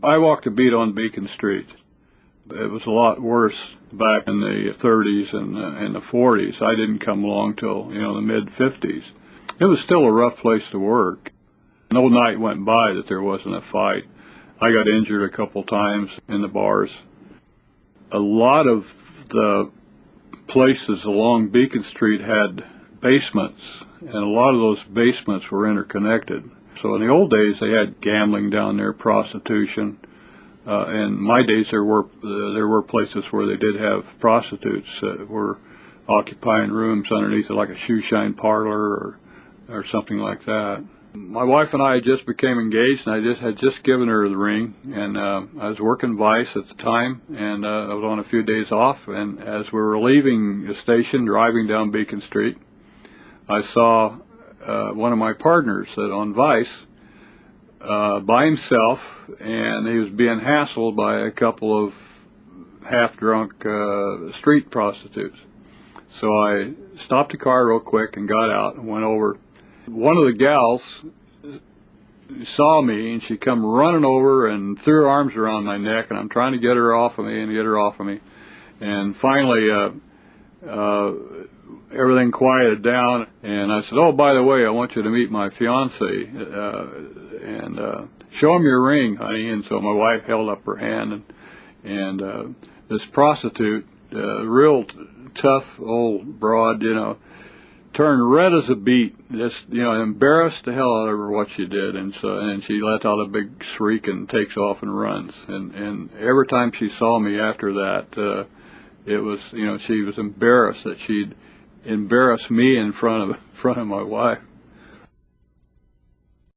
I walked a beat on Beacon Street. It was a lot worse back in the 30s and the 40s. I didn't come along till, the mid-50s. It was still a rough place to work. No night went by that there wasn't a fight. I got injured a couple times in the bars. A lot of the places along Beacon Street had basements, and a lot of those basements were interconnected. So in the old days, they had gambling down there, prostitution. In my days, there were places where they did have prostitutes that were occupying rooms underneath it, like a shoe shine parlor or something like that. My wife and I just became engaged, and I had just given her the ring, and I was working Vice at the time, and I was on a few days off, and as we were leaving the station, driving down Beacon Street, I saw one of my partners on Vice by himself, and he was being hassled by a couple of half-drunk street prostitutes. So I stopped the car real quick and got out and went over. One of the gals saw me, and she come running over and threw her arms around my neck, and I'm trying to get her off of me, and finally everything quieted down, and I said, "Oh, by the way, I want you to meet my fiance, and show him your ring, honey." And so my wife held up her hand, and this prostitute, real tough old broad, turned red as a beet, just embarrassed the hell out of her what she did, and she let out a big shriek and takes off and runs. And every time she saw me after that, it was she was embarrassed that she'd embarrassed me in front of my wife.